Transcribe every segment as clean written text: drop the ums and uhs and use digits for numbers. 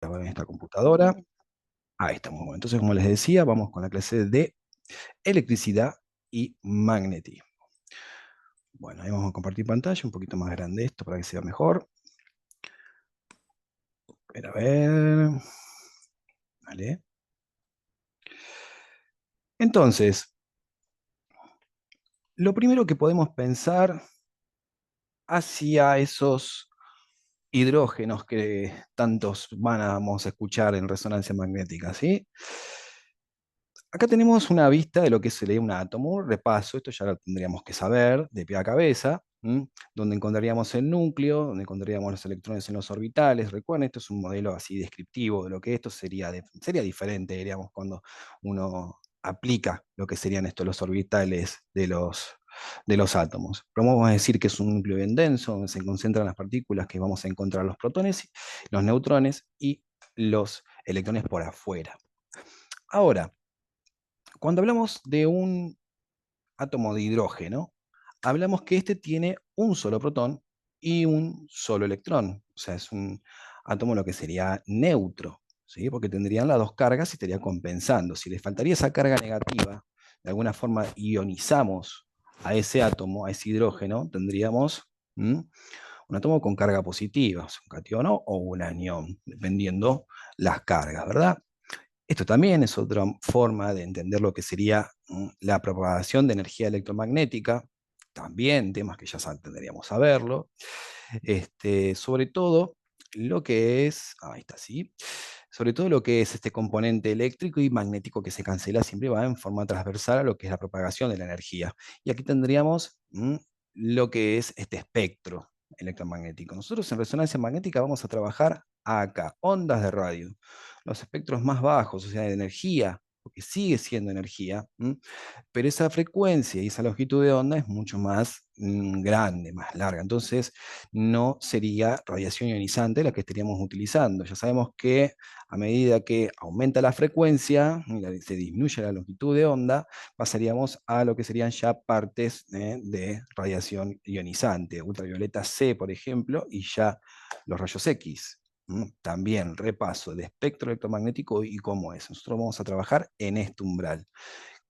ver en esta computadora. Ahí estamos. Bueno, entonces, como les decía, vamos con la clase de electricidad y magnetismo. Bueno, ahí vamos a compartir pantalla, un poquito más grande esto para que sea mejor. A ver. Vale. Entonces, lo primero que podemos pensar hacia esos hidrógenos que tantos vamos a escuchar en resonancia magnética, ¿sí? Acá tenemos una vista de lo que sería un átomo, repaso, esto ya lo tendríamos que saber de pie a cabeza, donde encontraríamos el núcleo, donde encontraríamos los electrones en los orbitales. Recuerden, esto es un modelo así descriptivo de lo que esto sería, sería diferente, diríamos, cuando uno aplica lo que serían estos los orbitales de los átomos. Pero vamos a decir que es un núcleo bien denso, donde se concentran las partículas, que vamos a encontrar los protones, los neutrones y los electrones por afuera. Ahora, cuando hablamos de un átomo de hidrógeno, hablamos que este tiene un solo protón y un solo electrón. O sea, es un átomo lo que sería neutro, ¿sí? Porque tendrían las dos cargas y estaría compensando. Si le faltaría esa carga negativa, de alguna forma ionizamos a ese átomo, a ese hidrógeno, tendríamos un átomo con carga positiva, un cationo o un anión, dependiendo las cargas, ¿verdad? Esto también es otra forma de entender lo que sería la propagación de energía electromagnética, también temas que ya tendríamos a verlo. Sobre todo lo que es, ahí está, sí, sobre todo lo que es este componente eléctrico y magnético que se cancela siempre va en forma transversal a lo que es la propagación de la energía. Y aquí tendríamos lo que es este espectro electromagnético. Nosotros en resonancia magnética vamos a trabajar acá, ondas de radio, los espectros más bajos, o sea, de energía, porque sigue siendo energía, pero esa frecuencia y esa longitud de onda es mucho más grande, más larga. Entonces, no sería radiación ionizante la que estaríamos utilizando. Ya sabemos que a medida que aumenta la frecuencia, se disminuye la longitud de onda, pasaríamos a lo que serían ya partes de radiación ionizante, ultravioleta C, por ejemplo, y ya los rayos X. También repaso de espectro electromagnético y cómo es. Nosotros vamos a trabajar en este umbral.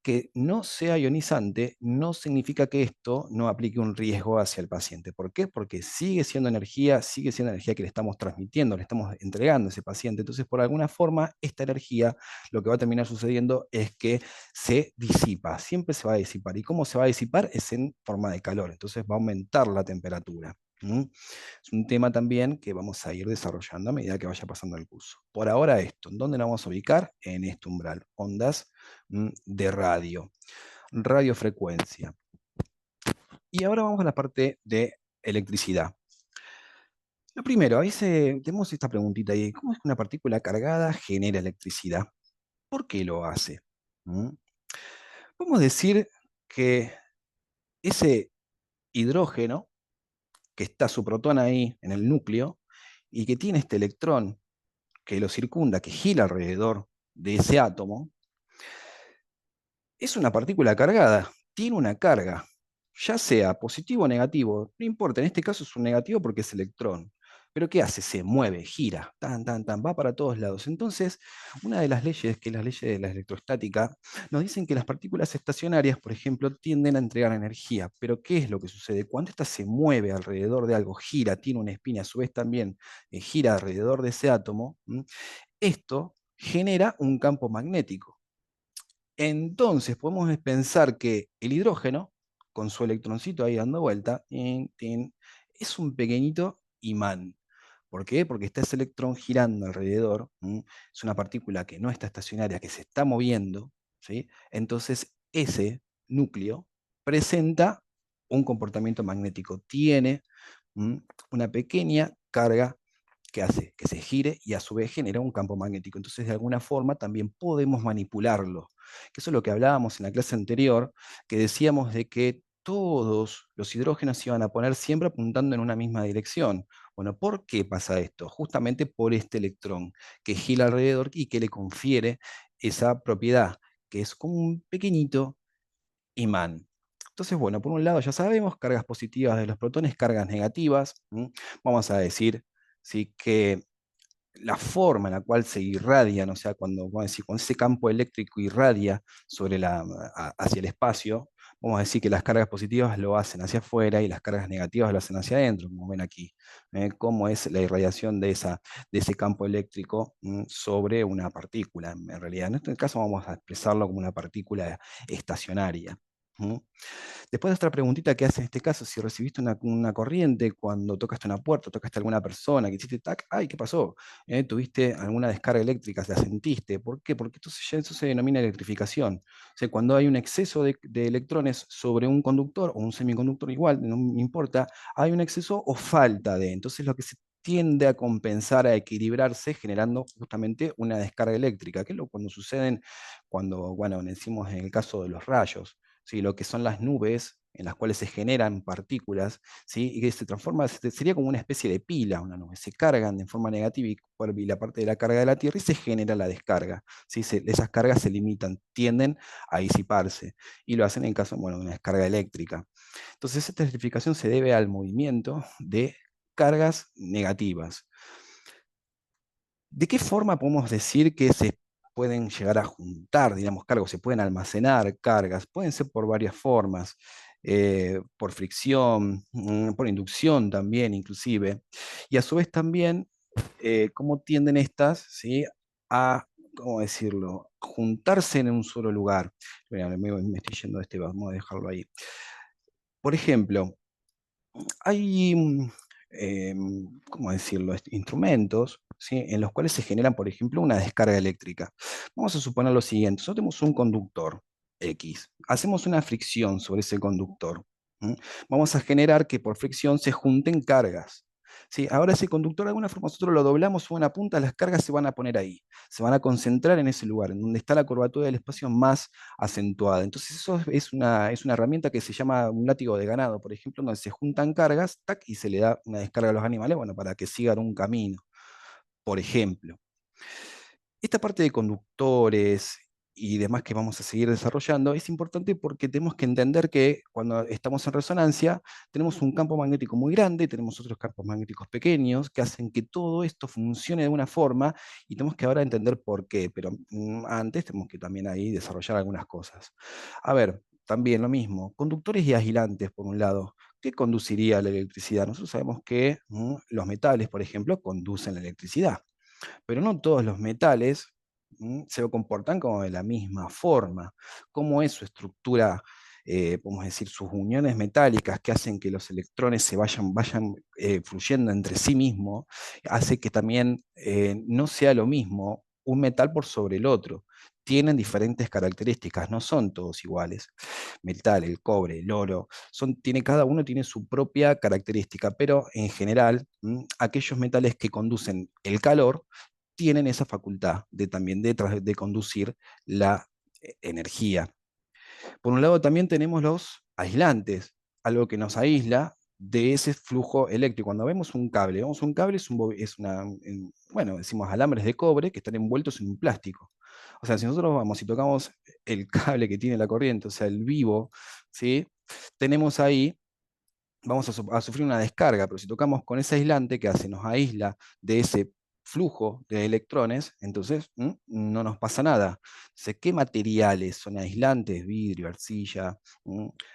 Que no sea ionizante no significa que esto no aplique un riesgo hacia el paciente. ¿Por qué? Porque sigue siendo energía que le estamos transmitiendo, le estamos entregando a ese paciente. Entonces, por alguna forma, esta energía, lo que va a terminar sucediendo es que se disipa, siempre se va a disipar. ¿Y cómo se va a disipar? Es en forma de calor. Entonces va a aumentar la temperatura. Es un tema también que vamos a ir desarrollando a medida que vaya pasando el curso. Por ahora esto, ¿en dónde nos vamos a ubicar? En este umbral, ondas de radio, radiofrecuencia. Y ahora vamos a la parte de electricidad. Lo primero, a veces tenemos esta preguntita ahí, ¿cómo es que una partícula cargada genera electricidad? ¿Por qué lo hace? ¿Mm? Podemos decir que ese hidrógeno, que está su protón ahí en el núcleo, y que tiene este electrón que lo circunda, que gira alrededor de ese átomo, es una partícula cargada, tiene una carga, ya sea positivo o negativo, no importa, en este caso es un negativo porque es electrón. Pero ¿qué hace? Se mueve, gira, tan, tan, tan, va para todos lados. Entonces, una de las leyes, que es la ley de la electrostática, nos dicen que las partículas estacionarias, por ejemplo, tienden a entregar energía. Pero ¿qué es lo que sucede? Cuando ésta se mueve alrededor de algo, gira, tiene una espina, a su vez también gira alrededor de ese átomo, esto genera un campo magnético. Entonces podemos pensar que el hidrógeno, con su electroncito ahí dando vuelta, es un pequeñito imán. ¿Por qué? Porque está ese electrón girando alrededor, es una partícula que no está estacionaria, que se está moviendo, ¿sí? Entonces ese núcleo presenta un comportamiento magnético, tiene una pequeña carga que hace que se gire y a su vez genera un campo magnético. Entonces, de alguna forma también podemos manipularlo. Que eso es lo que hablábamos en la clase anterior, que decíamos de que todos los hidrógenos se iban a poner siempre apuntando en una misma dirección. Bueno, ¿por qué pasa esto? Justamente por este electrón que gira alrededor y que le confiere esa propiedad, que es como un pequeñito imán. Entonces, bueno, por un lado ya sabemos, cargas positivas de los protones, cargas negativas. Vamos a decir, ¿sí? Que la forma en la cual se irradian, o sea, vamos a decir, cuando ese campo eléctrico irradia hacia el espacio, vamos a decir que las cargas positivas lo hacen hacia afuera y las cargas negativas lo hacen hacia adentro, como ven aquí. Cómo es la irradiación de ese campo eléctrico sobre una partícula, en realidad. En este caso vamos a expresarlo como una partícula estacionaria. ¿Mm? Después otra preguntita que hace en este caso, si recibiste una corriente cuando tocaste una puerta, tocaste a alguna persona, que hiciste tac, ay, ¿qué pasó? ¿Tuviste alguna descarga eléctrica? ¿La sentiste? ¿Por qué? Porque entonces ya eso se denomina electrificación. O sea, cuando hay un exceso de electrones sobre un conductor o un semiconductor igual, no me importa, hay un exceso o falta de. Entonces lo que se tiende a compensar, a equilibrarse, generando justamente una descarga eléctrica, que es lo cuando suceden, cuando, bueno, decimos en el caso de los rayos. ¿Sí? Lo que son las nubes en las cuales se generan partículas, ¿sí? Y que se transforma, sería como una especie de pila, una nube, se cargan de forma negativa y por la parte de la carga de la Tierra y se genera la descarga. ¿Sí? Esas cargas se limitan, tienden a disiparse y lo hacen en caso, bueno, de una descarga eléctrica. Entonces, esta electrificación se debe al movimiento de cargas negativas. ¿De qué forma podemos decir que se pueden llegar a juntar, digamos, cargos, se pueden almacenar cargas? Pueden ser por varias formas, por fricción, por inducción también, inclusive. Y a su vez también, cómo tienden estas, ¿sí? A, ¿cómo decirlo?, juntarse en un solo lugar. Mira, me estoy yendo de este, vamos a dejarlo ahí. Por ejemplo, hay, ¿cómo decirlo?, instrumentos, ¿sí? En los cuales se generan, por ejemplo, una descarga eléctrica. Vamos a suponer lo siguiente, nosotros tenemos un conductor X, hacemos una fricción sobre ese conductor. ¿Mm? Vamos a generar que por fricción se junten cargas. ¿Sí? Ahora ese conductor de alguna forma nosotros lo doblamos o una punta, las cargas se van a poner ahí, se van a concentrar en ese lugar, en donde está la curvatura del espacio más acentuada. Entonces eso es una herramienta que se llama un látigo de ganado, por ejemplo, donde se juntan cargas, tac, y se le da una descarga a los animales, bueno, para que sigan un camino, por ejemplo. Esta parte de conductores y demás que vamos a seguir desarrollando es importante porque tenemos que entender que cuando estamos en resonancia tenemos un campo magnético muy grande, tenemos otros campos magnéticos pequeños que hacen que todo esto funcione de una forma y tenemos que ahora entender por qué, pero antes tenemos que también ahí desarrollar algunas cosas. A ver, también lo mismo, conductores y aislantes por un lado. ¿Qué conduciría la electricidad? Nosotros sabemos que los metales, por ejemplo, conducen la electricidad, pero no todos los metales se comportan como de la misma forma. ¿Cómo es su estructura, podemos decir, sus uniones metálicas que hacen que los electrones se vayan fluyendo entre sí mismos? Hace que también no sea lo mismo un metal por sobre el otro. Tienen diferentes características, no son todos iguales. Metal, el cobre, el oro, cada uno tiene su propia característica, pero en general, aquellos metales que conducen el calor tienen esa facultad de también de conducir la energía. Por un lado también tenemos los aislantes, algo que nos aísla de ese flujo eléctrico. Cuando vemos un cable bueno, decimos alambres de cobre que están envueltos en un plástico. O sea, si nosotros vamos y tocamos el cable que tiene la corriente, o sea, el vivo, ¿sí? Tenemos ahí, vamos a sufrir una descarga, pero si tocamos con ese aislante que hace, nos aísla de ese flujo de electrones, entonces no nos pasa nada. ¿Qué materiales son aislantes? Vidrio, arcilla,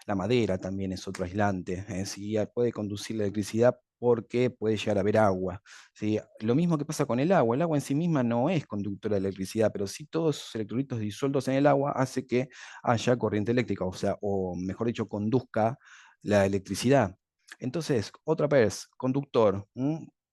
la madera también es otro aislante. Sí, puede conducir la electricidad porque puede llegar a haber agua. ¿Sí? Lo mismo que pasa con el agua en sí misma no es conductora de electricidad, pero sí todos esos electrolitos disueltos en el agua hace que haya corriente eléctrica, o sea, o mejor dicho, conduzca la electricidad. Entonces, otra vez, conductor,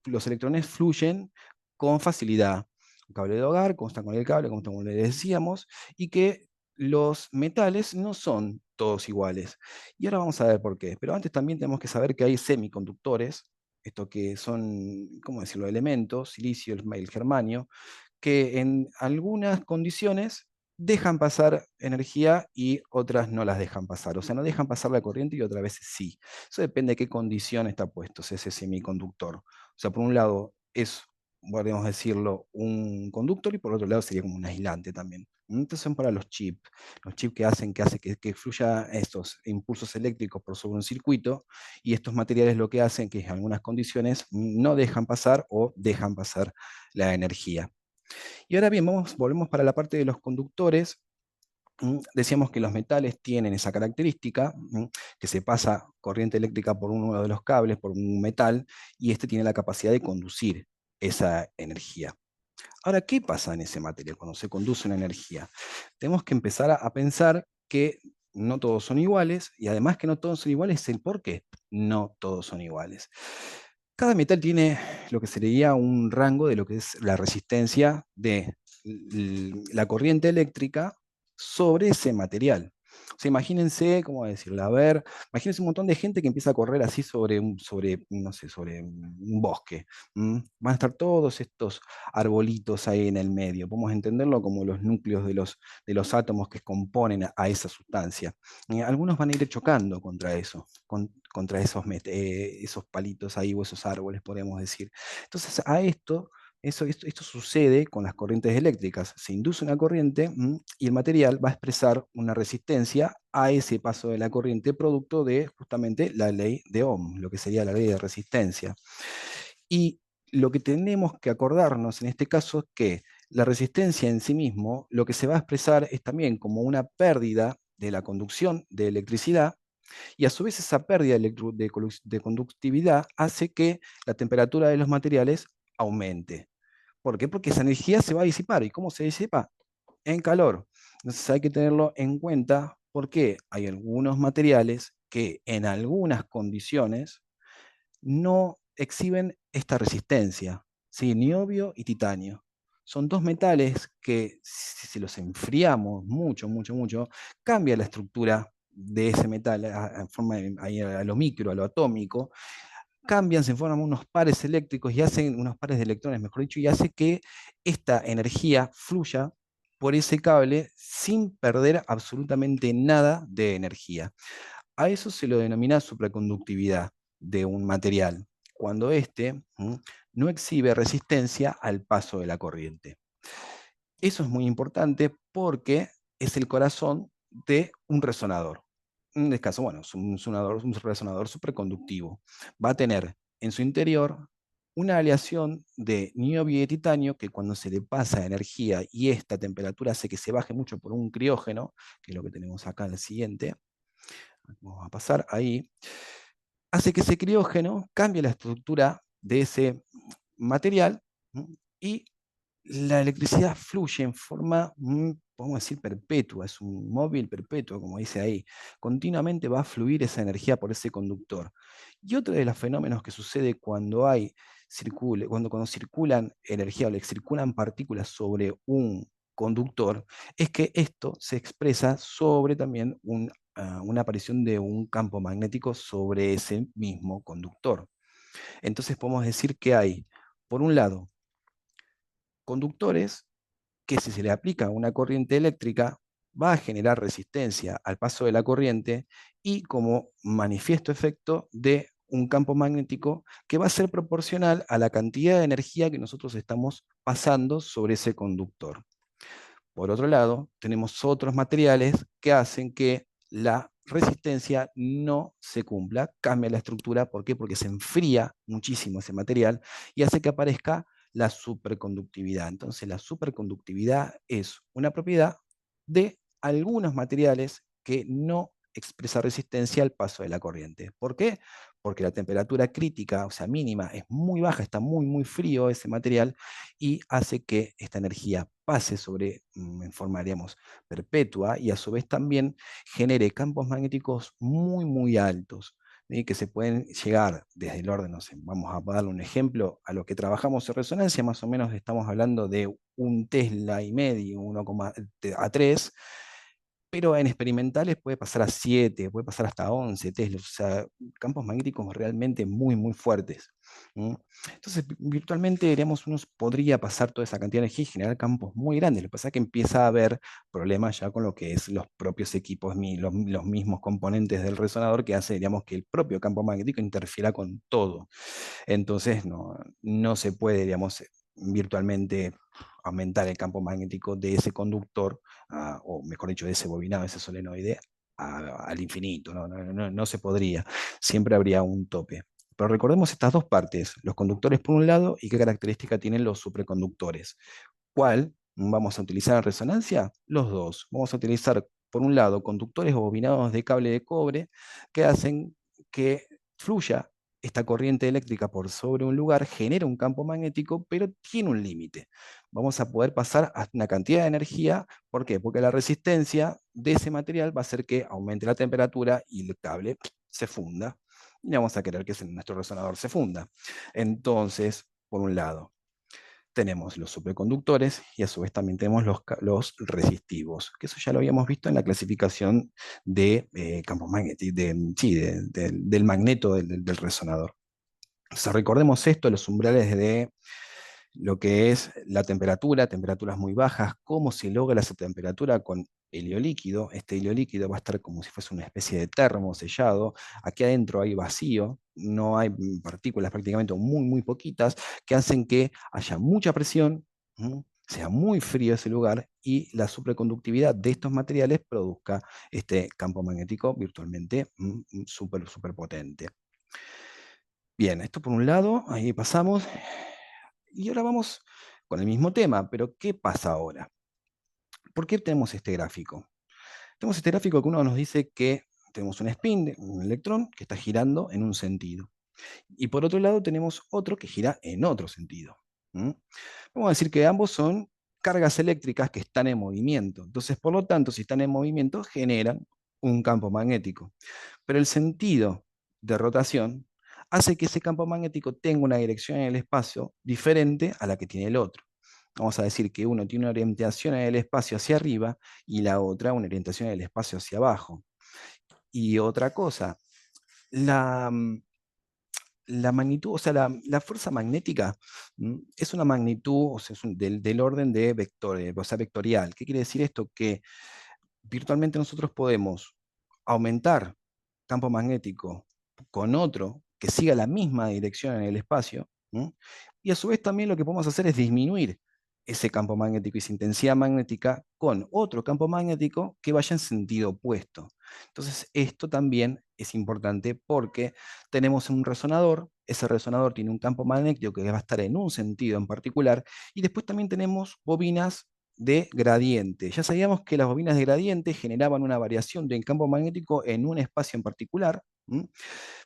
los electrones fluyen con facilidad. Un cable de hogar consta con el cable, como le decíamos, y que los metales no son todos iguales. Y ahora vamos a ver por qué. Pero antes también tenemos que saber que hay semiconductores, esto que son, ¿cómo decirlo?, elementos, silicio, el germanio, que en algunas condiciones dejan pasar energía y otras no las dejan pasar. O sea, no dejan pasar la corriente y otras veces sí. Eso depende de qué condición está puesto ese semiconductor. O sea, por un lado es podríamos decirlo, un conductor y por otro lado sería como un aislante también. Entonces son para los chips que hacen que fluya estos impulsos eléctricos por sobre un circuito, y estos materiales lo que hacen que en algunas condiciones no dejan pasar o dejan pasar la energía. Y ahora bien, volvemos para la parte de los conductores. Decíamos que los metales tienen esa característica, que se pasa corriente eléctrica por uno de los cables, por un metal, y este tiene la capacidad de conducir esa energía. Ahora, ¿qué pasa en ese material cuando se conduce una energía? Tenemos que empezar a pensar que no todos son iguales, y además que no todos son iguales, el por qué no todos son iguales. Cada metal tiene lo que sería un rango de lo que es la resistencia de la corriente eléctrica sobre ese material. O sea, imagínense, ¿cómo decirlo? A ver, imagínense un montón de gente que empieza a correr así no sé, sobre un bosque. Van a estar todos estos arbolitos ahí en el medio. Podemos entenderlo como los núcleos de los átomos que componen a esa sustancia. Algunos van a ir chocando contra eso, contra esos palitos ahí o esos árboles, podríamos decir. Entonces, esto sucede con las corrientes eléctricas. Se induce una corriente, y el material va a expresar una resistencia a ese paso de la corriente, producto de justamente la ley de Ohm, lo que sería la ley de resistencia. Y lo que tenemos que acordarnos en este caso es que la resistencia en sí mismo, lo que se va a expresar es también como una pérdida de la conducción de electricidad, y a su vez esa pérdida de conductividad hace que la temperatura de los materiales aumente. ¿Por qué? Porque esa energía se va a disipar. ¿Y cómo se disipa? En calor. Entonces hay que tenerlo en cuenta porque hay algunos materiales que en algunas condiciones no exhiben esta resistencia. ¿Sí? Niobio y titanio. Son dos metales que si los enfriamos mucho, mucho, mucho, cambia la estructura de ese metal a lo micro, a lo atómico, cambian, se forman unos pares eléctricos y hacen unos pares de electrones, mejor dicho, y hace que esta energía fluya por ese cable sin perder absolutamente nada de energía. A eso se lo denomina supraconductividad de un material, cuando éste no exhibe resistencia al paso de la corriente. Eso es muy importante porque es el corazón de un resonador. En este caso, bueno, es un resonador superconductivo. Va a tener en su interior una aleación de niobio y de titanio que, cuando se le pasa energía y esta temperatura hace que se baje mucho por un criógeno, que es lo que tenemos acá en el siguiente, vamos a pasar ahí, hace que ese criógeno cambie la estructura de ese material, y la electricidad fluye en forma, podemos decir, perpetua, es un móvil perpetuo, como dice ahí. Continuamente va a fluir esa energía por ese conductor. Y otro de los fenómenos que sucede cuando circulan energía o le circulan partículas sobre un conductor, es que esto se expresa sobre también una aparición de un campo magnético sobre ese mismo conductor. Entonces podemos decir que hay, por un lado, conductores que, si se le aplica una corriente eléctrica, va a generar resistencia al paso de la corriente, y como manifiesto efecto de un campo magnético que va a ser proporcional a la cantidad de energía que nosotros estamos pasando sobre ese conductor. Por otro lado, tenemos otros materiales que hacen que la resistencia no se cumpla, cambia la estructura. ¿Por qué? Porque se enfría muchísimo ese material y hace que aparezca la superconductividad. Entonces, la superconductividad es una propiedad de algunos materiales que no expresa resistencia al paso de la corriente. ¿Por qué? Porque la temperatura crítica, o sea, mínima, es muy baja, está muy, muy frío ese material, y hace que esta energía pase sobre, en forma, digamos, perpetua, y a su vez también genere campos magnéticos muy, muy altos, que se pueden llegar desde el orden, no sé, vamos a darle un ejemplo, a lo que trabajamos en resonancia, más o menos estamos hablando de un Tesla y medio, 1,3, pero en experimentales puede pasar a 7, puede pasar hasta 11 Tesla, o sea, campos magnéticos realmente muy, muy fuertes. Entonces, virtualmente, digamos, uno podría pasar toda esa cantidad de energía y generar campos muy grandes. Lo que pasa es que empieza a haber problemas ya con lo que es los propios equipos, los mismos componentes del resonador, que hace, digamos, que el propio campo magnético interfiera con todo. Entonces, no se puede, digamos, virtualmente aumentar el campo magnético de ese conductor, o mejor dicho, de ese bobinado, ese solenoide, al infinito. No se podría. Siempre habría un tope. Pero recordemos estas dos partes, los conductores por un lado y qué característica tienen los superconductores. ¿Cuál vamos a utilizar en resonancia? Los dos. Vamos a utilizar, por un lado, conductores o bobinados de cable de cobre que hacen que fluya esta corriente eléctrica por sobre un lugar, genera un campo magnético, pero tiene un límite. Vamos a poder pasar hasta una cantidad de energía. ¿Por qué? Porque la resistencia de ese material va a hacer que aumente la temperatura y el cable se funda. Y vamos a querer que nuestro resonador se funda. Entonces, por un lado, tenemos los superconductores y a su vez también tenemos los resistivos, que eso ya lo habíamos visto en la clasificación de campos magnéticos, sí, del magneto del resonador. O sea, recordemos esto, los umbrales de lo que es la temperatura, temperaturas muy bajas, cómo se logra esa temperatura con helio líquido. Este helio líquido va a estar como si fuese una especie de termo sellado. Aquí adentro hay vacío, no hay partículas prácticamente, muy, muy poquitas, que hacen que haya mucha presión, sea muy frío ese lugar y la superconductividad de estos materiales produzca este campo magnético virtualmente súper, súper potente. Bien, esto por un lado, ahí pasamos. Y ahora vamos con el mismo tema, pero ¿qué pasa ahora? ¿Por qué tenemos este gráfico? Tenemos este gráfico que uno nos dice que tenemos un spin, un electrón, que está girando en un sentido. Y por otro lado tenemos otro que gira en otro sentido. Vamos a decir que ambos son cargas eléctricas que están en movimiento. Entonces, por lo tanto, si están en movimiento, generan un campo magnético. Pero el sentido de rotación hace que ese campo magnético tenga una dirección en el espacio diferente a la que tiene el otro. Vamos a decir que uno tiene una orientación en el espacio hacia arriba y la otra una orientación en el espacio hacia abajo. Y otra cosa, la, la magnitud, o sea, la fuerza magnética es una magnitud, o sea, del orden de vectores, o sea, vectorial. ¿Qué quiere decir esto? Que virtualmente nosotros podemos aumentar campo magnético con otro que siga la misma dirección en el espacio, y a su vez también lo que podemos hacer es disminuir ese campo magnético y esa intensidad magnética con otro campo magnético que vaya en sentido opuesto. Entonces, esto también es importante porque tenemos un resonador, ese resonador tiene un campo magnético que va a estar en un sentido en particular, y después también tenemos bobinas de gradiente. Ya sabíamos que las bobinas de gradiente generaban una variación del campo magnético en un espacio en particular,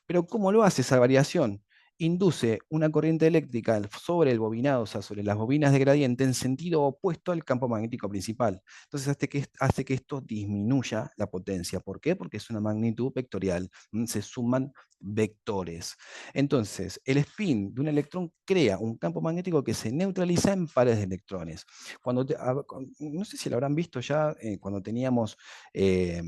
pero ¿cómo lo hace esa variación? Induce una corriente eléctrica sobre el bobinado, o sea, sobre las bobinas de gradiente en sentido opuesto al campo magnético principal. Entonces hace que esto disminuya la potencia. ¿Por qué? Porque es una magnitud vectorial. Se suman vectores. Entonces, el spin de un electrón crea un campo magnético que se neutraliza en pares de electrones. No sé si lo habrán visto ya cuando teníamos eh,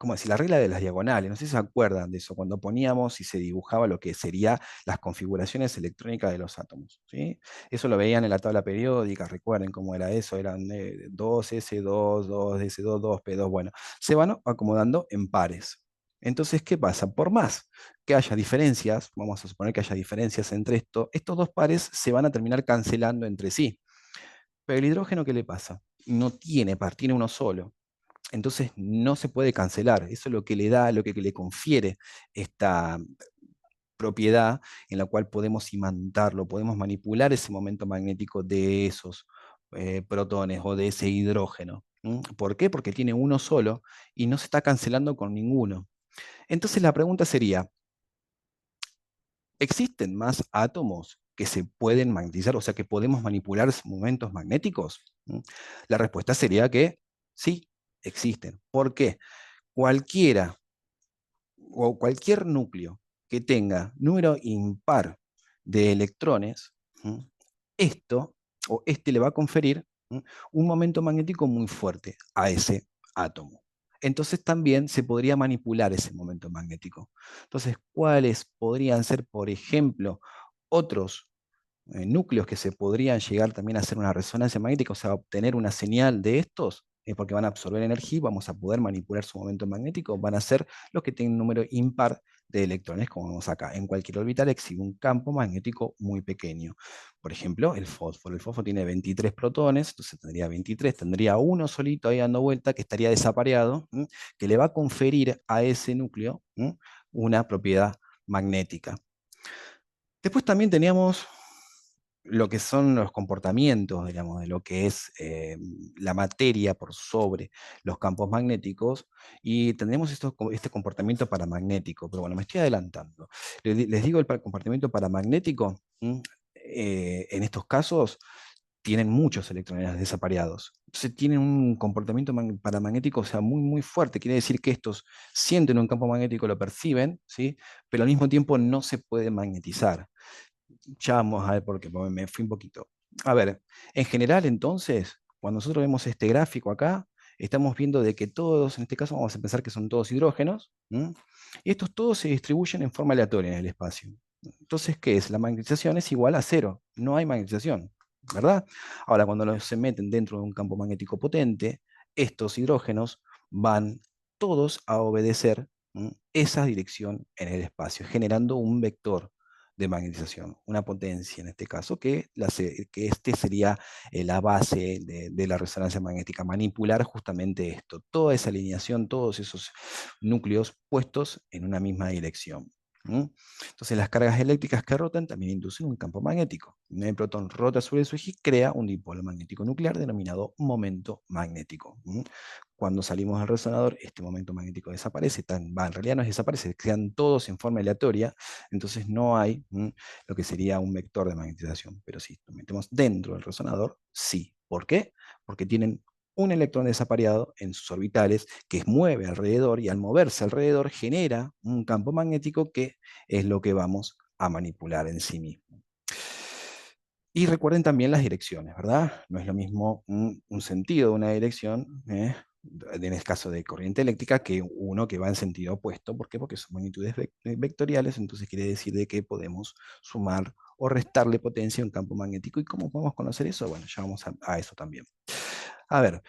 como decir, la regla de las diagonales, no sé si se acuerdan de eso, cuando poníamos y se dibujaba lo que serían las configuraciones electrónicas de los átomos. ¿Sí? Eso lo veían en la tabla periódica, recuerden cómo era eso, eran 2s2, 2s2, 2p2, bueno, se van acomodando en pares. Entonces, ¿qué pasa? Por más que haya diferencias, vamos a suponer que haya diferencias entre estos dos pares se van a terminar cancelando entre sí. Pero el hidrógeno, ¿qué le pasa? No tiene par, tiene uno solo. Entonces no se puede cancelar. Eso es lo que le da, lo que le confiere esta propiedad en la cual podemos imantarlo, podemos manipular ese momento magnético de esos protones o de ese hidrógeno. ¿Por qué? Porque tiene uno solo y no se está cancelando con ninguno. Entonces la pregunta sería, ¿existen más átomos que se pueden magnetizar, o sea, que podemos manipular momentos magnéticos? La respuesta sería que sí, existen. ¿Por qué? Cualquiera o cualquier núcleo que tenga número impar de electrones, esto o este le va a conferir un momento magnético muy fuerte a ese átomo. Entonces también se podría manipular ese momento magnético. Entonces, ¿cuáles podrían ser, por ejemplo, otros núcleos que se podrían llegar también a hacer una resonancia magnética, o sea, obtener una señal de estos? Porque van a absorber energía y vamos a poder manipular su momento magnético, van a ser los que tienen un número impar de electrones, como vemos acá. En cualquier orbital existe un campo magnético muy pequeño. Por ejemplo, el fósforo. El fósforo tiene 23 protones, entonces tendría 23, tendría uno solito ahí dando vuelta que estaría desapareado, que le va a conferir a ese núcleo una propiedad magnética. Después también teníamos lo que son los comportamientos, digamos, de lo que es la materia por sobre los campos magnéticos, y tendremos este comportamiento paramagnético, pero bueno, me estoy adelantando. Les digo el comportamiento paramagnético, en estos casos tienen muchos electrones desapareados. Entonces tienen un comportamiento paramagnético, o sea, muy, muy fuerte. Quiere decir que estos sienten un campo magnético, lo perciben, ¿sí? Pero al mismo tiempo no se puede magnetizar. Ya vamos a ver por qué, porque me fui un poquito. A ver, en general entonces, cuando nosotros vemos este gráfico acá, estamos viendo de que todos, en este caso vamos a pensar que son todos hidrógenos, y estos todos se distribuyen en forma aleatoria en el espacio. Entonces, ¿qué es? La magnetización es igual a cero, no hay magnetización, ¿verdad? Ahora, cuando se meten dentro de un campo magnético potente, estos hidrógenos van todos a obedecer esa dirección en el espacio, generando un vector de magnetización, una potencia en este caso, que este sería la base de la resonancia magnética, manipular justamente esto, toda esa alineación, todos esos núcleos puestos en una misma dirección. Entonces las cargas eléctricas que rotan también inducen un campo magnético. El protón rota sobre su eje y crea un dipolo magnético nuclear denominado momento magnético. Cuando salimos del resonador, este momento magnético desaparece, en realidad no desaparece, quedan todos en forma aleatoria, entonces no hay lo que sería un vector de magnetización. Pero si lo metemos dentro del resonador, sí. ¿Por qué? Porque tienen un electrón desapareado en sus orbitales que mueve alrededor, y al moverse alrededor genera un campo magnético que es lo que vamos a manipular en sí mismo. Y recuerden también las direcciones, ¿verdad? No es lo mismo un sentido de una dirección, en el caso de corriente eléctrica, que uno que va en sentido opuesto. ¿Por qué? Porque son magnitudes vectoriales, entonces quiere decir de que podemos sumar o restarle potencia a un campo magnético. ¿Y cómo podemos conocer eso? Bueno, ya vamos a eso también. A ver,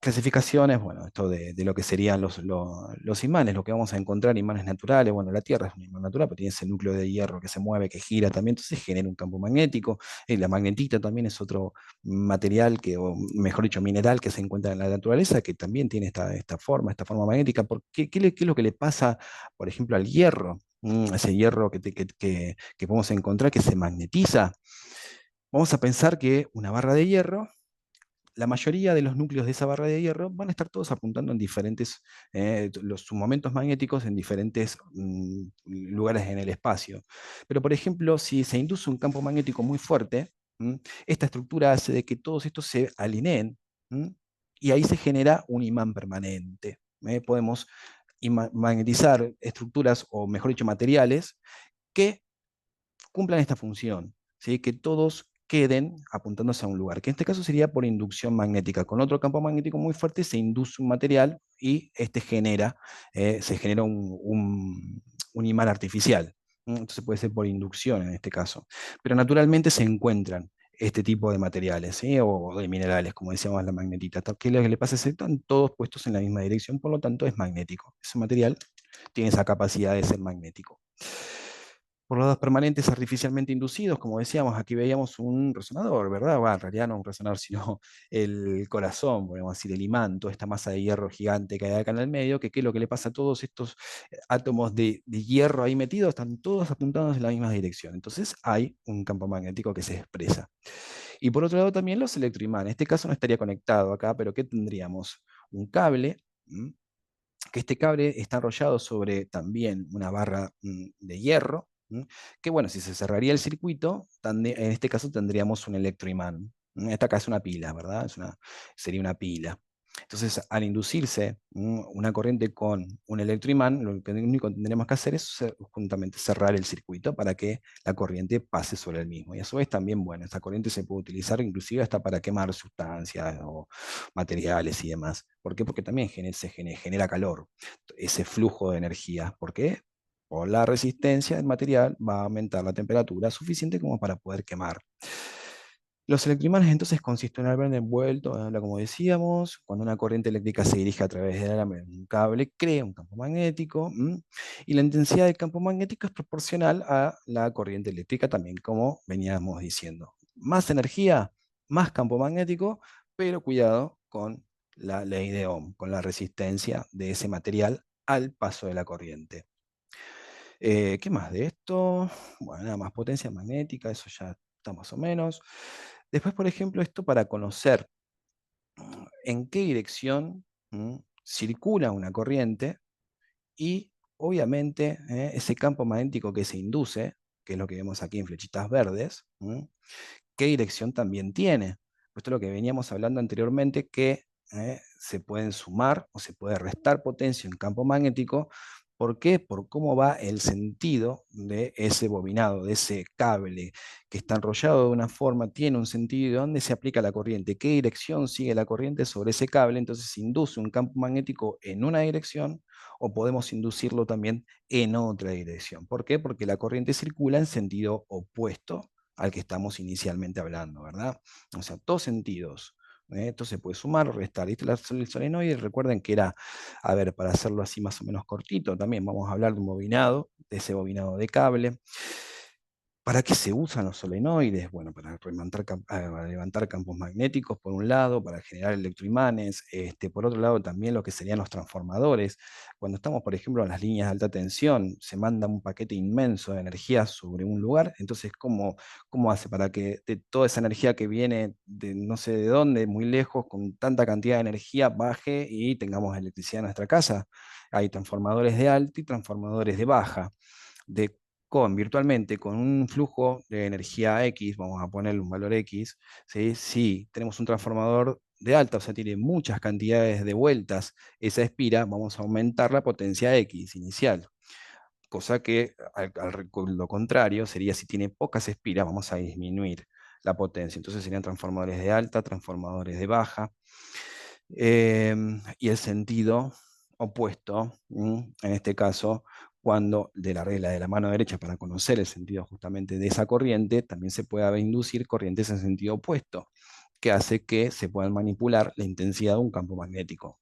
clasificaciones, bueno, esto de lo que serían los imanes, lo que vamos a encontrar, imanes naturales. Bueno, la Tierra es un imán natural, pero tiene ese núcleo de hierro que se mueve, que gira también, entonces genera un campo magnético. La magnetita también es otro material, o mejor dicho, mineral que se encuentra en la naturaleza, que también tiene esta forma magnética. ¿Qué es lo que le pasa, por ejemplo, al hierro? Ese hierro que podemos encontrar que se magnetiza. Vamos a pensar que una barra de hierro, la mayoría de los núcleos de esa barra de hierro van a estar todos apuntando en diferentes, sus momentos magnéticos en diferentes lugares en el espacio. Pero, por ejemplo, si se induce un campo magnético muy fuerte, esta estructura hace de que todos estos se alineen, y ahí se genera un imán permanente. Podemos magnetizar estructuras, o mejor dicho, materiales, que cumplan esta función, ¿sí? Que todos queden apuntándose a un lugar, que en este caso sería por inducción magnética. Con otro campo magnético muy fuerte se induce un material y se genera un imán artificial. Entonces puede ser por inducción en este caso. Pero naturalmente se encuentran este tipo de materiales, ¿sí? O de minerales, como decíamos, la magnetita. ¿Qué es lo que le pasa? Están todos puestos en la misma dirección, por lo tanto es magnético. Ese material tiene esa capacidad de ser magnético. Por lados permanentes artificialmente inducidos, como decíamos, aquí veíamos un resonador, ¿verdad? Bueno, en realidad no un resonador, sino el corazón, podemos decir, el imán, toda esta masa de hierro gigante que hay acá en el medio, que qué es lo que le pasa a todos estos átomos de hierro ahí metidos, están todos apuntados en la misma dirección. Entonces hay un campo magnético que se expresa. Y por otro lado también los electroimanes. En este caso no estaría conectado acá, pero ¿qué tendríamos? Un cable, que este cable está enrollado sobre también una barra de hierro, que bueno, si se cerraría el circuito, en este caso tendríamos un electroimán. Esta acá es una pila, ¿verdad? Sería una pila. Entonces, al inducirse una corriente con un electroimán, lo único que tendríamos que hacer es juntamente cerrar el circuito para que la corriente pase sobre el mismo. Y a su vez también, bueno, esta corriente se puede utilizar inclusive hasta para quemar sustancias o materiales y demás. ¿Por qué? Porque también genera calor, ese flujo de energía. ¿Por qué? Por la resistencia del material va a aumentar la temperatura suficiente como para poder quemar. Los electroimanes entonces consisten en un árbol envuelto, como decíamos, cuando una corriente eléctrica se dirige a través del alambre de un cable, crea un campo magnético, y la intensidad del campo magnético es proporcional a la corriente eléctrica también, como veníamos diciendo. Más energía, más campo magnético, pero cuidado con la ley de Ohm, con la resistencia de ese material al paso de la corriente. ¿Qué más de esto? Bueno, nada más potencia magnética, eso ya está más o menos. Después, por ejemplo, esto para conocer en qué dirección circula una corriente y, obviamente, ese campo magnético que se induce, que es lo que vemos aquí en flechitas verdes, qué dirección también tiene. Esto es lo que veníamos hablando anteriormente, que se pueden sumar o se puede restar potencia en campo magnético. ¿Por qué? Por cómo va el sentido de ese bobinado, de ese cable que está enrollado de una forma, tiene un sentido, de dónde se aplica la corriente, qué dirección sigue la corriente sobre ese cable. Entonces se induce un campo magnético en una dirección o podemos inducirlo también en otra dirección. ¿Por qué? Porque la corriente circula en sentido opuesto al que estamos inicialmente hablando, ¿verdad? O sea, dos sentidos. Esto se puede sumar o restar. ¿Viste el solenoide? Recuerden que era, a ver, para hacerlo así más o menos cortito, también vamos a hablar de un bobinado, de ese bobinado de cable. ¿Para qué se usan los solenoides? Bueno, para levantar campos magnéticos por un lado, para generar electroimanes, por otro lado también lo que serían los transformadores. Cuando estamos, por ejemplo, en las líneas de alta tensión, se manda un paquete inmenso de energía sobre un lugar, entonces, ¿cómo hace para que de toda esa energía que viene de no sé de dónde, muy lejos, con tanta cantidad de energía, baje y tengamos electricidad en nuestra casa? Hay transformadores de alta y transformadores de baja. De virtualmente con un flujo de energía X, vamos a ponerle un valor X, ¿sí? Si tenemos un transformador de alta, o sea, tiene muchas cantidades de vueltas esa espira, vamos a aumentar la potencia X inicial. Cosa que lo contrario sería si tiene pocas espiras, vamos a disminuir la potencia. Entonces serían transformadores de alta, transformadores de baja. Y el sentido opuesto, en este caso, cuando de la regla de la mano derecha, para conocer el sentido justamente de esa corriente, también se puede inducir corrientes en sentido opuesto, que hace que se puedan manipular la intensidad de un campo magnético.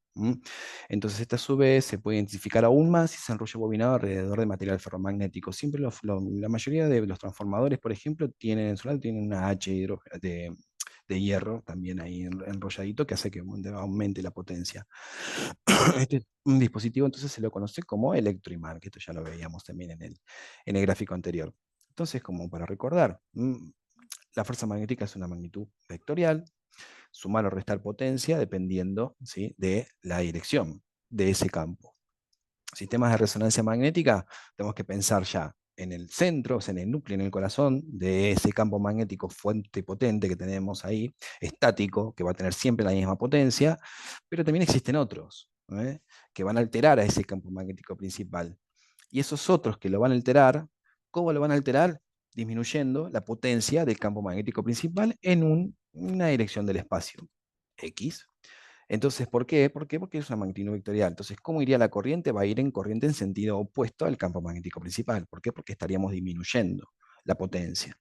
Entonces, esta a su vez se puede identificar aún más si se enrolla bobinado alrededor de material ferromagnético. Siempre la mayoría de los transformadores, por ejemplo, tienen en su lado tienen una H de hierro también ahí enrolladito que hace que aumente la potencia. Este es un dispositivo entonces se lo conoce como electroimán, que esto ya lo veíamos también en el gráfico anterior. Entonces, como para recordar, la fuerza magnética es una magnitud vectorial, sumar o restar potencia dependiendo, ¿sí?, de la dirección de ese campo. Sistemas de resonancia magnética, tenemos que pensar ya en el centro, o sea, en el núcleo, en el corazón de ese campo magnético fuerte potente que tenemos ahí, estático, que va a tener siempre la misma potencia, pero también existen otros, que van a alterar a ese campo magnético principal. Y esos otros que lo van a alterar, ¿cómo lo van a alterar? Disminuyendo la potencia del campo magnético principal en una dirección del espacio, X. Entonces, ¿por qué? ¿Por qué? Porque es una magnitud vectorial. Entonces, ¿cómo iría la corriente? Va a ir en corriente en sentido opuesto al campo magnético principal. ¿Por qué? Porque estaríamos disminuyendo la potencia.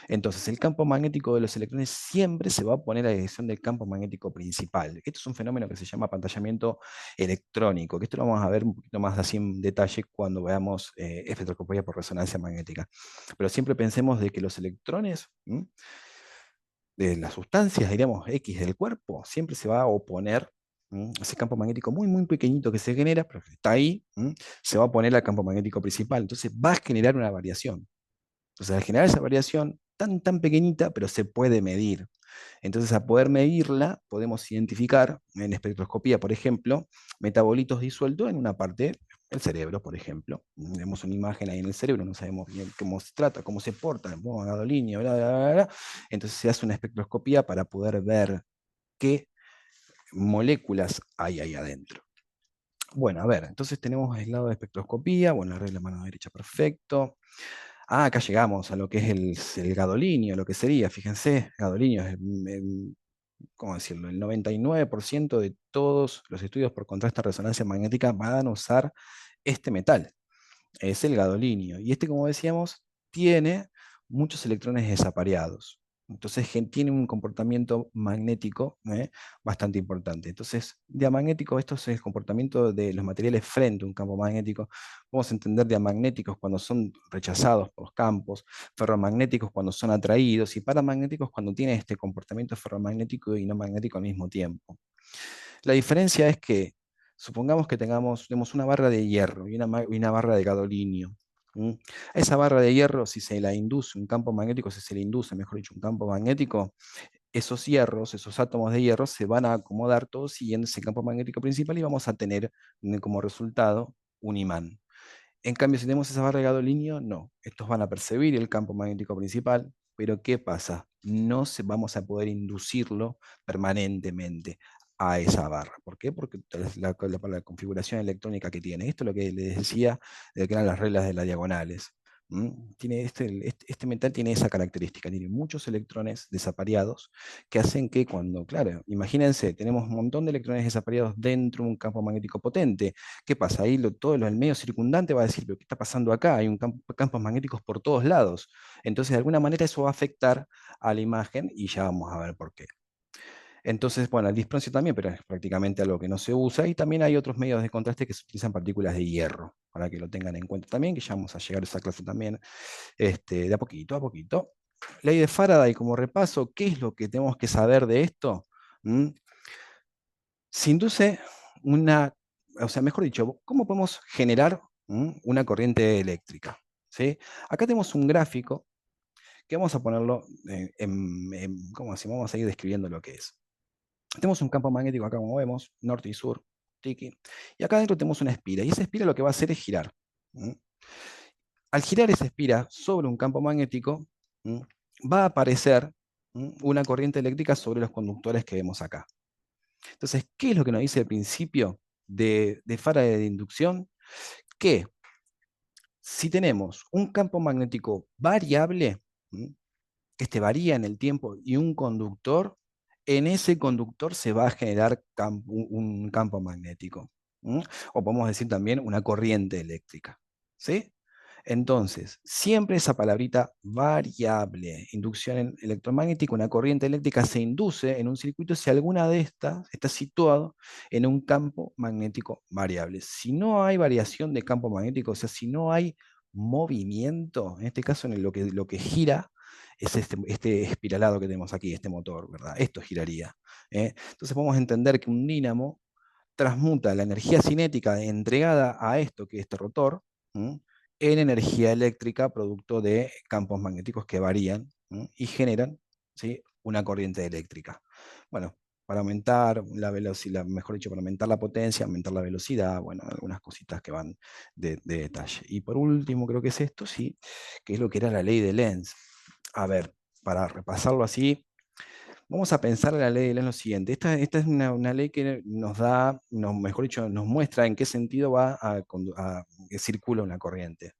Entonces, el campo magnético de los electrones siempre se va a oponer a la dirección del campo magnético principal. Esto es un fenómeno que se llama apantallamiento electrónico, que esto lo vamos a ver un poquito más así en detalle cuando veamos espectroscopía por resonancia magnética. Pero siempre pensemos de que los electrones, de las sustancias, diríamos, X del cuerpo, siempre se va a oponer, ese campo magnético muy, muy pequeñito que se genera, pero que está ahí, se va a oponer al campo magnético principal. Entonces va a generar una variación. Entonces, al generar esa variación tan, tan pequeñita, pero se puede medir. Entonces, a poder medirla, podemos identificar en espectroscopía, por ejemplo, metabolitos disueltos en una parte del cerebro, por ejemplo. Vemos una imagen ahí en el cerebro, no sabemos bien cómo se trata, cómo se porta, gadolinio, bla, bla, bla, bla. Entonces, se hace una espectroscopía para poder ver qué moléculas hay ahí adentro. Bueno, a ver, entonces tenemos el lado de espectroscopía, bueno, la regla de mano derecha, perfecto. Acá llegamos a lo que es el gadolinio, lo que sería, fíjense, gadolinio es, ¿cómo decirlo? El 99% de todos los estudios por contraste de resonancia magnética van a usar este metal, es el gadolinio. Y este, como decíamos, tiene muchos electrones desapareados. Entonces tiene un comportamiento magnético bastante importante. Entonces, diamagnético, esto es el comportamiento de los materiales frente a un campo magnético. Vamos a entender diamagnéticos cuando son rechazados por los campos, ferromagnéticos cuando son atraídos y paramagnéticos cuando tienen este comportamiento ferromagnético y no magnético al mismo tiempo. La diferencia es que, supongamos que tenemos una barra de hierro y una barra de gadolinio. ¿Mm? A esa barra de hierro, si se la induce un campo magnético, si se le induce, mejor dicho, un campo magnético, esos hierros, esos átomos de hierro, se van a acomodar todos siguiendo ese campo magnético principal y vamos a tener como resultado un imán. En cambio, si tenemos esa barra de gadolinio, no. Estos van a percibir el campo magnético principal, pero ¿qué pasa? No vamos a poder inducirlo permanentemente a esa barra. ¿Por qué? Porque la configuración electrónica que tiene. Esto es lo que les decía de que eran las reglas de las diagonales. Tiene este metal tiene esa característica, tiene muchos electrones desapareados que hacen que cuando, claro, imagínense, tenemos un montón de electrones desapareados dentro de un campo magnético potente. ¿Qué pasa? Ahí todo el medio circundante va a decir, pero ¿qué está pasando acá? Hay campos magnéticos por todos lados. Entonces, de alguna manera eso va a afectar a la imagen y ya vamos a ver por qué. Entonces, bueno, el disprosio también, pero es prácticamente algo que no se usa. Y también hay otros medios de contraste que se utilizan partículas de hierro, para que lo tengan en cuenta también, que ya vamos a llegar a esa clase también, de a poquito a poquito. Ley de Faraday, como repaso, ¿qué es lo que tenemos que saber de esto? ¿Mm? Se induce una, o sea, mejor dicho, ¿cómo podemos generar una corriente eléctrica? ¿Sí? Acá tenemos un gráfico que vamos a ponerlo ¿cómo así? Vamos a ir describiendo lo que es. Tenemos un campo magnético acá, como vemos, norte y sur, tiki, y acá adentro tenemos una espira, y esa espira lo que va a hacer es girar. ¿Mm? Al girar esa espira sobre un campo magnético, ¿mm? Va a aparecer una corriente eléctrica sobre los conductores que vemos acá. Entonces, ¿qué es lo que nos dice el principio de Faraday de inducción? Que si tenemos un campo magnético variable, ¿m? Este varía en el tiempo, y un conductor, en ese conductor se va a generar un campo magnético. ¿M? O podemos decir también una corriente eléctrica. ¿Sí? Entonces, siempre esa palabrita variable, inducción electromagnética, una corriente eléctrica se induce en un circuito si alguna de estas está situado en un campo magnético variable. Si no hay variación de campo magnético, o sea, si no hay movimiento, en este caso lo que gira es este espiralado que tenemos aquí, este motor, ¿verdad? Esto giraría. Entonces podemos entender que un dínamo transmuta la energía cinética entregada a esto, que es este rotor, ¿m? En energía eléctrica producto de campos magnéticos que varían, ¿m? Y generan, ¿sí? Una corriente eléctrica. Bueno, para aumentar la velocidad, mejor dicho, para aumentar la potencia, aumentar la velocidad, bueno, algunas cositas que van de detalle. Y por último, creo que es esto, sí, que es lo que era la ley de Lenz. A ver, para repasarlo así, vamos a pensar en la ley de Lenz lo siguiente. Esta es una ley que nos da, mejor dicho, nos muestra en qué sentido que circula una corriente.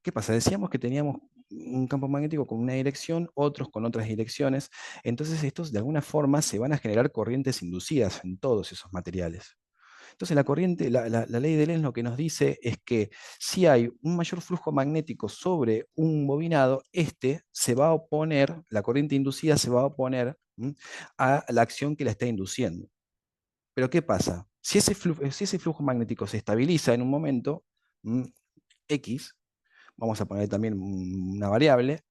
¿Qué pasa? Decíamos que teníamos un campo magnético con una dirección, otros con otras direcciones. Entonces estos de alguna forma se van a generar corrientes inducidas en todos esos materiales. Entonces la corriente, la ley de Lenz lo que nos dice es que si hay un mayor flujo magnético sobre un bobinado, este se va a oponer, la corriente inducida se va a oponer a la acción que la está induciendo. Pero ¿qué pasa? Si ese flujo magnético se estabiliza en un momento, X, vamos a poner también una variable,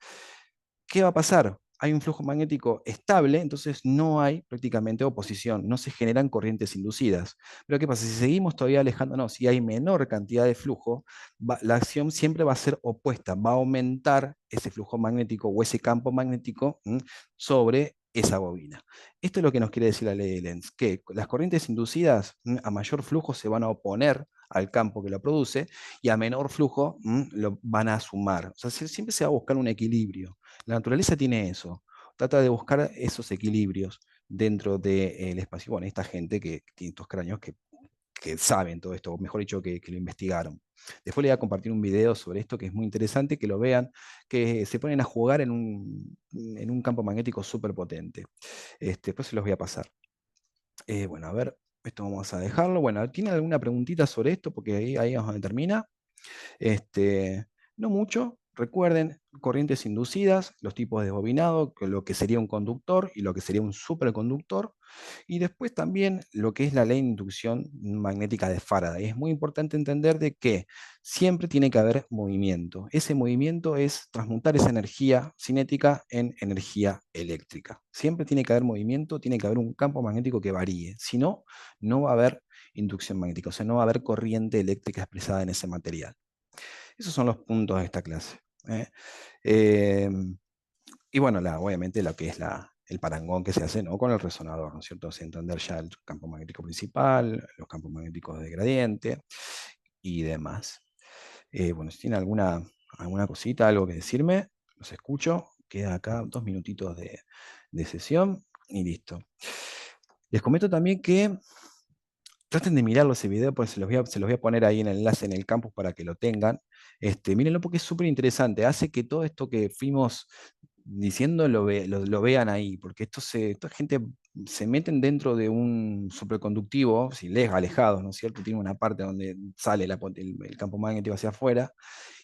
¿qué va a pasar? Hay un flujo magnético estable, entonces no hay prácticamente oposición, no se generan corrientes inducidas. Pero ¿qué pasa? Si seguimos todavía alejándonos, si hay menor cantidad de flujo, la acción siempre va a ser opuesta, va a aumentar ese flujo magnético o ese campo magnético sobre esa bobina. Esto es lo que nos quiere decir la ley de Lenz, que las corrientes inducidas a mayor flujo se van a oponer al campo que lo produce, y a menor flujo lo van a sumar. O sea, siempre se va a buscar un equilibrio. La naturaleza tiene eso, trata de buscar esos equilibrios dentro del espacio. Bueno, esta gente que tiene estos cráneos que saben todo esto, o mejor dicho, que lo investigaron. Después les voy a compartir un video sobre esto que es muy interesante, que lo vean, que se ponen a jugar en un campo magnético súper potente. Después se los voy a pasar. Bueno, a ver, esto vamos a dejarlo. Bueno, ¿tiene alguna preguntita sobre esto? Porque ahí es donde termina. No mucho. Recuerden, corrientes inducidas, los tipos de bobinado, lo que sería un conductor y lo que sería un superconductor, y después también lo que es la ley de inducción magnética de Faraday. Es muy importante entender de que siempre tiene que haber movimiento. Ese movimiento es transmutar esa energía cinética en energía eléctrica. Siempre tiene que haber movimiento, tiene que haber un campo magnético que varíe. Si no, no va a haber inducción magnética, o sea, no va a haber corriente eléctrica expresada en ese material. Esos son los puntos de esta clase. ¿Eh? Eh, y bueno, obviamente lo que es el parangón que se hace, ¿no?, con el resonador, ¿no es cierto? Se entender ya el campo magnético principal, los campos magnéticos de gradiente y demás. Bueno, si tiene alguna cosita, algo que decirme, los escucho. Queda acá 2 minutitos de sesión y listo. Les comento también que traten de mirarlo ese video, pues se los voy a poner ahí en el enlace en el campus para que lo tengan. Mírenlo porque es súper interesante. Hace que todo esto que fuimos diciendo lo vean ahí, porque esta gente se meten dentro de un superconductivo, si alejados, ¿no es cierto? Tiene una parte donde sale el campo magnético hacia afuera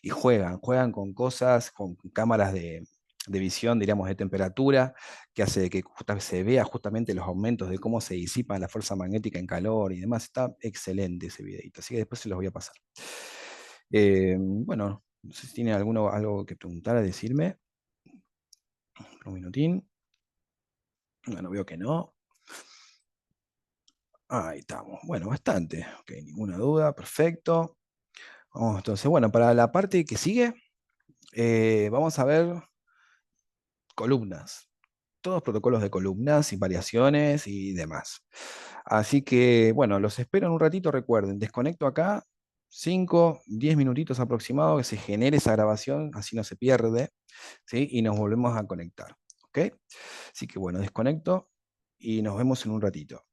y juegan con cosas, con cámaras de visión, diríamos, de temperatura, que hace que se vea justamente los aumentos de cómo se disipa la fuerza magnética en calor y demás. Está excelente ese videito, así que después se los voy a pasar. Bueno, no sé si tiene algo que preguntar, decirme. Un minutín. Bueno, veo que no. Ahí estamos. Bueno, bastante. Ok, ninguna duda. Perfecto. Vamos entonces, bueno, para la parte que sigue, vamos a ver columnas. Todos protocolos de columnas y variaciones y demás. Así que, bueno, los espero en un ratito. Recuerden, desconecto acá 5, 10 minutitos aproximados que se genere esa grabación, así no se pierde, ¿sí? Y nos volvemos a conectar. ¿Ok? Así que, bueno, desconecto y nos vemos en un ratito.